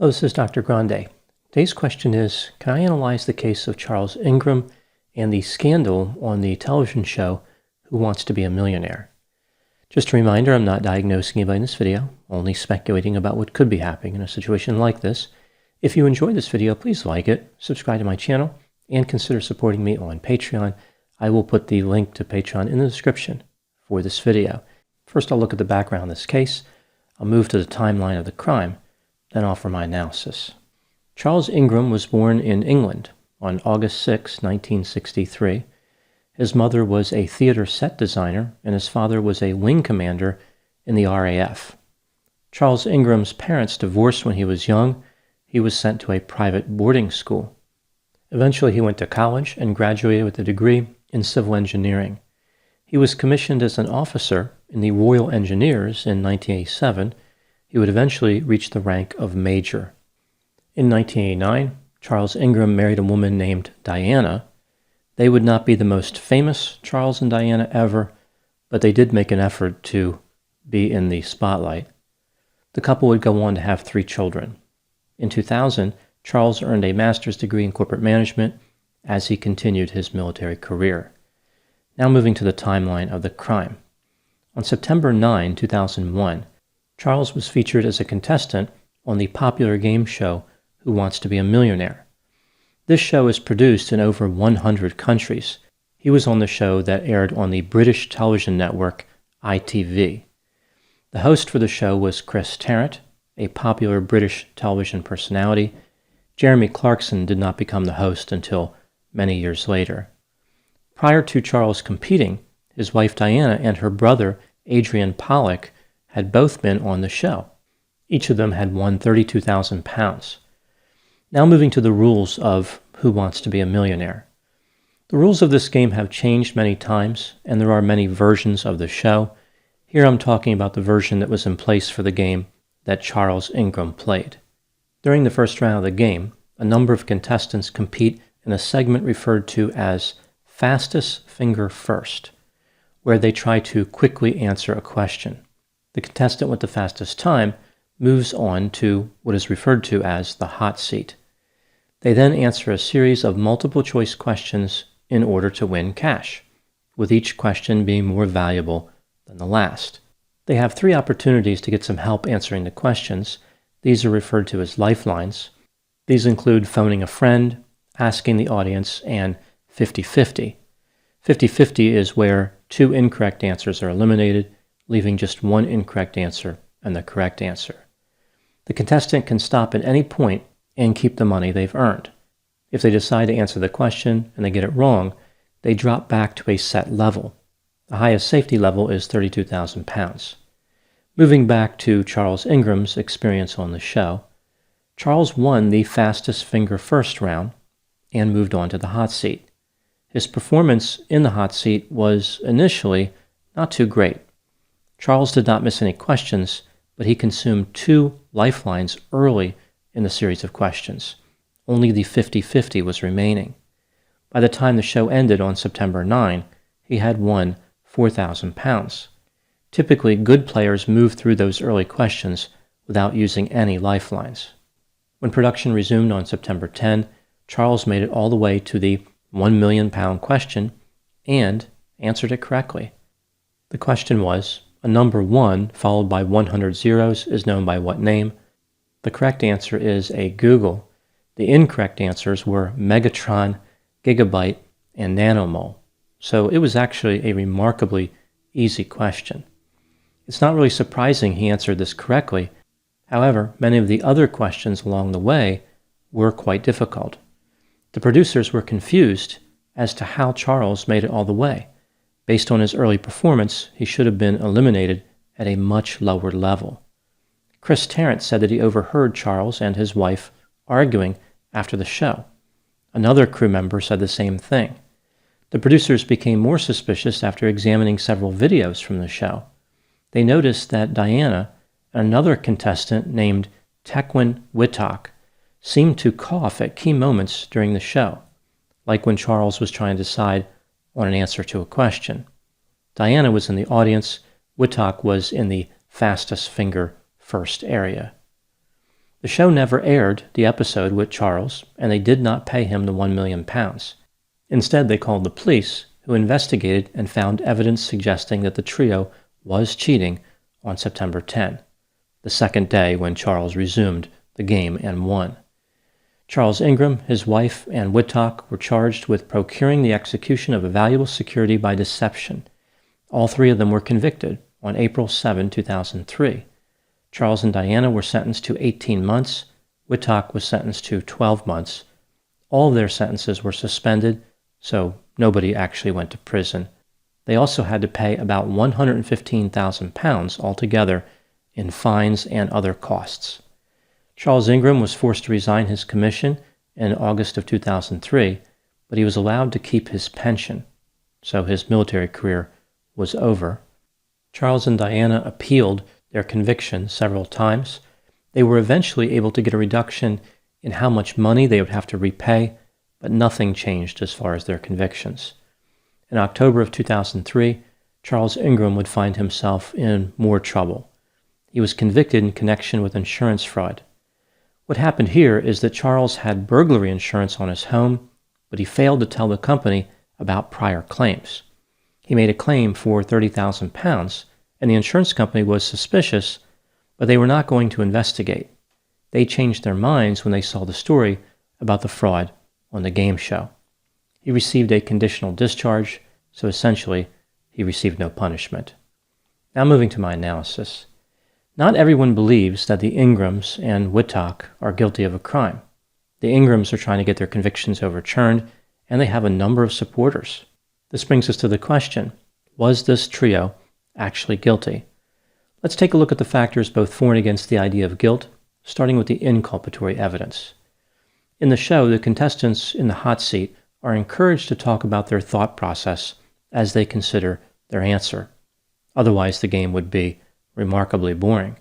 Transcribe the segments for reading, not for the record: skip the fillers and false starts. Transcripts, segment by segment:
Hello, this is Dr. Grande. Today's question is, can I analyze the case of Charles Ingram and the scandal on the television show Who Wants to Be a Millionaire? Just a reminder, I'm not diagnosing anybody in this video, only speculating about what could be happening in a situation like this. If you enjoyed this video, please like it, subscribe to my channel, and consider supporting me on Patreon. I will put the link to Patreon in the description for this video. First, I'll look at the background of this case. I'll move to the timeline of the crime, then offer my analysis. Charles Ingram was born in England on August 6, 1963. His mother was a theater set designer, and his father was a wing commander in the RAF. Charles Ingram's parents divorced when he was young. He was sent to a private boarding school. Eventually, he went to college and graduated with a degree in civil engineering. He was commissioned as an officer in the Royal Engineers in 1987. He would eventually reach the rank of major. In 1989, Charles Ingram married a woman named Diana. They would not be the most famous Charles and Diana ever, but they did make an effort to be in the spotlight. The couple would go on to have 3 children. In 2000, Charles earned a master's degree in corporate management as he continued his military career. Now moving to the timeline of the crime. On September 9, 2001, Charles was featured as a contestant on the popular game show Who Wants to Be a Millionaire. This show is produced in over 100 countries. He was on the show that aired on the British television network ITV. The host for the show was Chris Tarrant, a popular British television personality. Jeremy Clarkson did not become the host until many years later. Prior to Charles competing, his wife Diana and her brother Adrian Pollock had both been on the show. Each of them had won £32,000. Now moving to the rules of Who Wants to Be a Millionaire. The rules of this game have changed many times, and there are many versions of the show. Here I'm talking about the version that was in place for the game that Charles Ingram played. During the first round of the game, a number of contestants compete in a segment referred to as Fastest Finger First, where they try to quickly answer a question. The contestant with the fastest time moves on to what is referred to as the hot seat. They then answer a series of multiple choice questions in order to win cash, with each question being more valuable than the last. They have 3 opportunities to get some help answering the questions. These are referred to as lifelines. These include phoning a friend, asking the audience, and 50-50. 50-50 is where 2 incorrect answers are eliminated, leaving just 1 incorrect answer and the correct answer. The contestant can stop at any point and keep the money they've earned. If they decide to answer the question and they get it wrong, they drop back to a set level. The highest safety level is £32,000. Moving back to Charles Ingram's experience on the show, Charles won the fastest finger first round and moved on to the hot seat. His performance in the hot seat was initially not too great. Charles did not miss any questions, but he consumed 2 lifelines early in the series of questions. Only the 50-50 was remaining. By the time the show ended on September 9, he had won £4,000. Typically, good players move through those early questions without using any lifelines. When production resumed on September 10, Charles made it all the way to the £1 million question and answered it correctly. The question was, a number 1 followed by 100 zeros is known by what name? The correct answer is a Google. The incorrect answers were megatron, gigabyte, and nanomole. So it was actually a remarkably easy question. It's not really surprising he answered this correctly. However, many of the other questions along the way were quite difficult. The producers were confused as to how Charles made it all the way. Based on his early performance, he should have been eliminated at a much lower level. Chris Tarrant said that he overheard Charles and his wife arguing after the show. Another crew member said the same thing. The producers became more suspicious after examining several videos from the show. They noticed that Diana and another contestant named Tequin Whittock seemed to cough at key moments during the show, like when Charles was trying to decide on an answer to a question. Diana was in the audience. Whittock was in the fastest finger first area. The show never aired the episode with Charles, and they did not pay him the £1 million. Instead, they called the police, who investigated and found evidence suggesting that the trio was cheating on September 10, the second day when Charles resumed the game and won. Charles Ingram, his wife, and Whittock were charged with procuring the execution of a valuable security by deception. All three of them were convicted on April 7, 2003. Charles and Diana were sentenced to 18 months. Whittock was sentenced to 12 months. All of their sentences were suspended, so nobody actually went to prison. They also had to pay about £115,000 altogether in fines and other costs. Charles Ingram was forced to resign his commission in August of 2003, but he was allowed to keep his pension, so his military career was over. Charles and Diana appealed their conviction several times. They were eventually able to get a reduction in how much money they would have to repay, but nothing changed as far as their convictions. In October of 2003, Charles Ingram would find himself in more trouble. He was convicted in connection with insurance fraud. What happened here is that Charles had burglary insurance on his home, but he failed to tell the company about prior claims. He made a claim for £30,000, and the insurance company was suspicious, but they were not going to investigate. They changed their minds when they saw the story about the fraud on the game show. He received a conditional discharge, so essentially he received no punishment. Now moving to my analysis. Not everyone believes that the Ingrams and Whittock are guilty of a crime. The Ingrams are trying to get their convictions overturned, and they have a number of supporters. This brings us to the question, was this trio actually guilty? Let's take a look at the factors both for and against the idea of guilt, starting with the inculpatory evidence. In the show, the contestants in the hot seat are encouraged to talk about their thought process as they consider their answer. Otherwise, the game would be remarkably boring.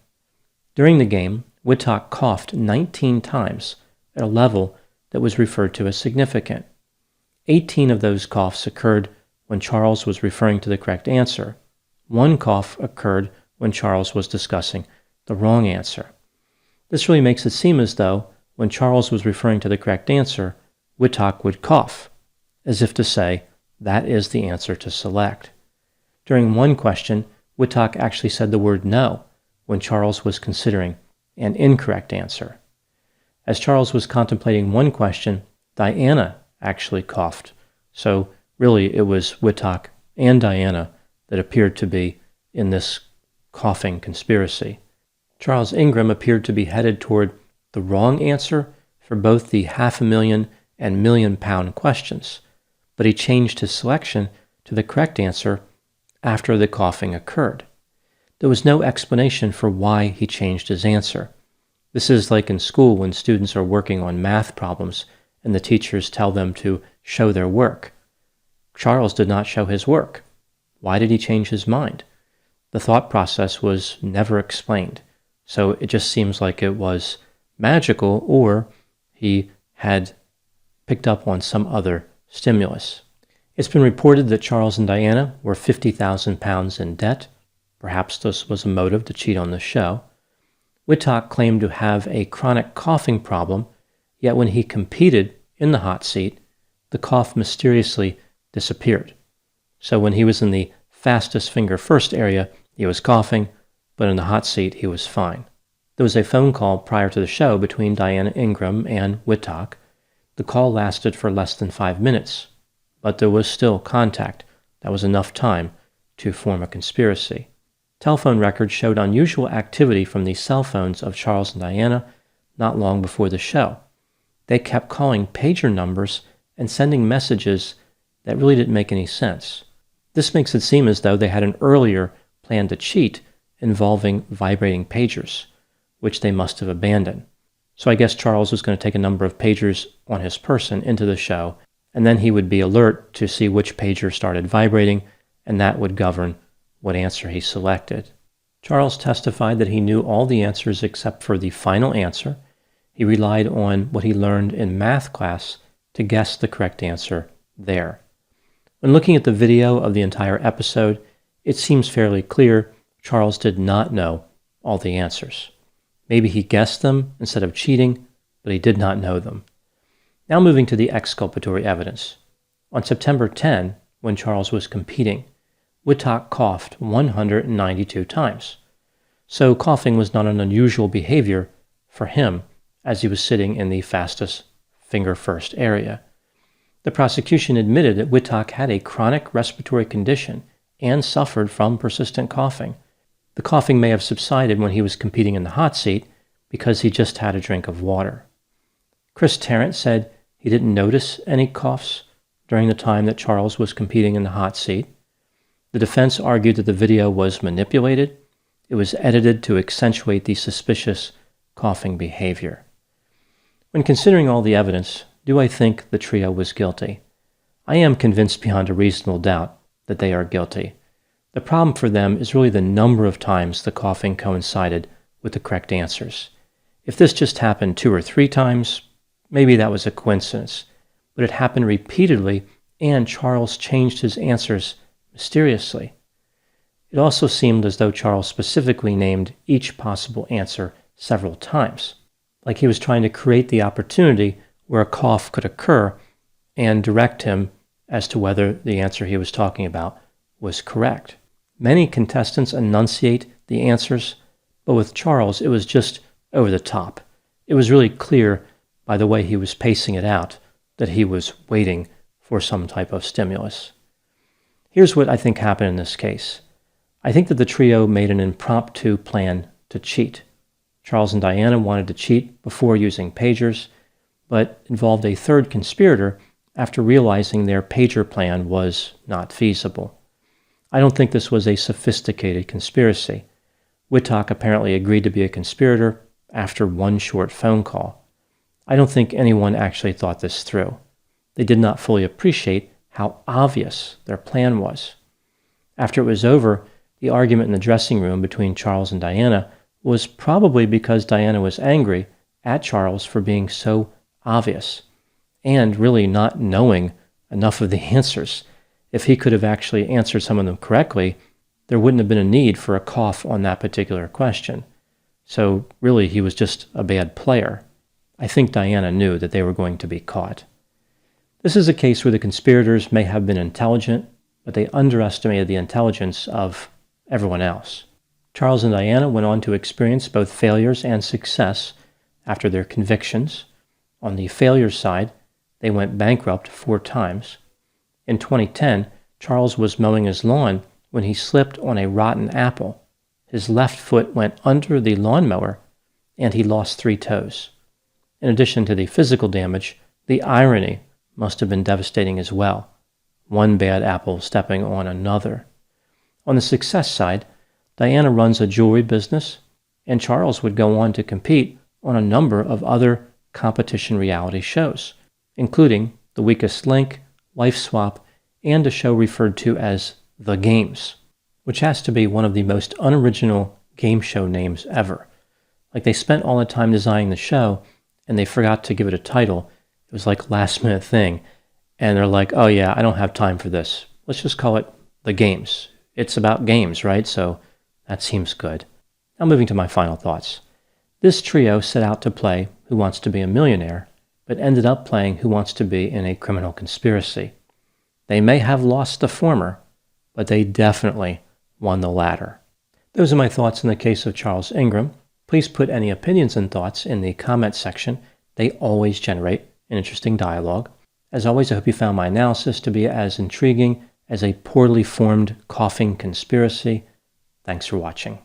During the game, Whittock coughed 19 times at a level that was referred to as significant. 18 of those coughs occurred when Charles was referring to the correct answer. One cough occurred when Charles was discussing the wrong answer. This really makes it seem as though when Charles was referring to the correct answer, Whittock would cough, as if to say, that is the answer to select. During one question, Whittock actually said the word no when Charles was considering an incorrect answer. As Charles was contemplating one question, Diana actually coughed. So really it was Whittock and Diana that appeared to be in this coughing conspiracy. Charles Ingram appeared to be headed toward the wrong answer for both the £500,000 and £1 million questions, but he changed his selection to the correct answer after the coughing occurred. There was no explanation for why he changed his answer. This is like in school when students are working on math problems and the teachers tell them to show their work. Charles did not show his work. Why did he change his mind? The thought process was never explained, so it just seems like it was magical or he had picked up on some other stimulus. It's been reported that Charles and Diana were £50,000 in debt. Perhaps this was a motive to cheat on the show. Whittock claimed to have a chronic coughing problem, yet when he competed in the hot seat, the cough mysteriously disappeared. So when he was in the fastest finger first area, he was coughing, but in the hot seat, he was fine. There was a phone call prior to the show between Diana Ingram and Whittock. The call lasted for less than 5 minutes, but there was still contact. That was enough time to form a conspiracy. Telephone records showed unusual activity from the cell phones of Charles and Diana not long before the show. They kept calling pager numbers and sending messages that really didn't make any sense. This makes it seem as though they had an earlier plan to cheat involving vibrating pagers, which they must have abandoned. So I guess Charles was going to take a number of pagers on his person into the show, and then he would be alert to see which pager started vibrating, and that would govern what answer he selected. Charles testified that he knew all the answers except for the final answer. He relied on what he learned in math class to guess the correct answer there. When looking at the video of the entire episode, it seems fairly clear Charles did not know all the answers. Maybe he guessed them instead of cheating, but he did not know them. Now moving to the exculpatory evidence. On September 10, when Charles was competing, Whittock coughed 192 times. So coughing was not an unusual behavior for him as he was sitting in the fastest finger first area. The prosecution admitted that Whittock had a chronic respiratory condition and suffered from persistent coughing. The coughing may have subsided when he was competing in the hot seat because he just had a drink of water. Chris Tarrant said he didn't notice any coughs during the time that Charles was competing in the hot seat. The defense argued that the video was manipulated. It was edited to accentuate the suspicious coughing behavior. When considering all the evidence, do I think the trio was guilty? I am convinced beyond a reasonable doubt that they are guilty. The problem for them is really the number of times the coughing coincided with the correct answers. If this just happened 2 or 3 times, maybe that was a coincidence, but it happened repeatedly and Charles changed his answers mysteriously. It also seemed as though Charles specifically named each possible answer several times, like he was trying to create the opportunity where a cough could occur and direct him as to whether the answer he was talking about was correct. Many contestants enunciate the answers, but with Charles it was just over the top. It was really clear by the way he was pacing it out that he was waiting for some type of stimulus. Here's what I think happened in this case. I think that the trio made an impromptu plan to cheat. Charles and Diana wanted to cheat before using pagers, but involved a third conspirator after realizing their pager plan was not feasible. I don't think this was a sophisticated conspiracy. Whittock apparently agreed to be a conspirator after one short phone call. I don't think anyone actually thought this through. They did not fully appreciate how obvious their plan was. After it was over, the argument in the dressing room between Charles and Diana was probably because Diana was angry at Charles for being so obvious and really not knowing enough of the answers. If he could have actually answered some of them correctly, there wouldn't have been a need for a cough on that particular question. So really, he was just a bad player. I think Diana knew that they were going to be caught. This is a case where the conspirators may have been intelligent, but they underestimated the intelligence of everyone else. Charles and Diana went on to experience both failures and success after their convictions. On the failure side, they went bankrupt 4 times. In 2010, Charles was mowing his lawn when he slipped on a rotten apple. His left foot went under the lawnmower, and he lost 3 toes. In addition to the physical damage, the irony must have been devastating as well. One bad apple stepping on another. On the success side, Diana runs a jewelry business, and Charles would go on to compete on a number of other competition reality shows, including The Weakest Link, Life Swap, and a show referred to as The Games, which has to be one of the most unoriginal game show names ever. Like they spent all the time designing the show, and they forgot to give it a title. It was like last minute thing. And they're like, oh yeah, I don't have time for this. Let's just call it The Games. It's about games, right? So that seems good. Now moving to my final thoughts. This trio set out to play Who Wants to Be a Millionaire, but ended up playing Who Wants to Be in a Criminal Conspiracy. They may have lost the former, but they definitely won the latter. Those are my thoughts in the case of Charles Ingram. Please put any opinions and thoughts in the comments section. They always generate an interesting dialogue. As always, I hope you found my analysis to be as intriguing as a poorly formed coughing conspiracy. Thanks for watching.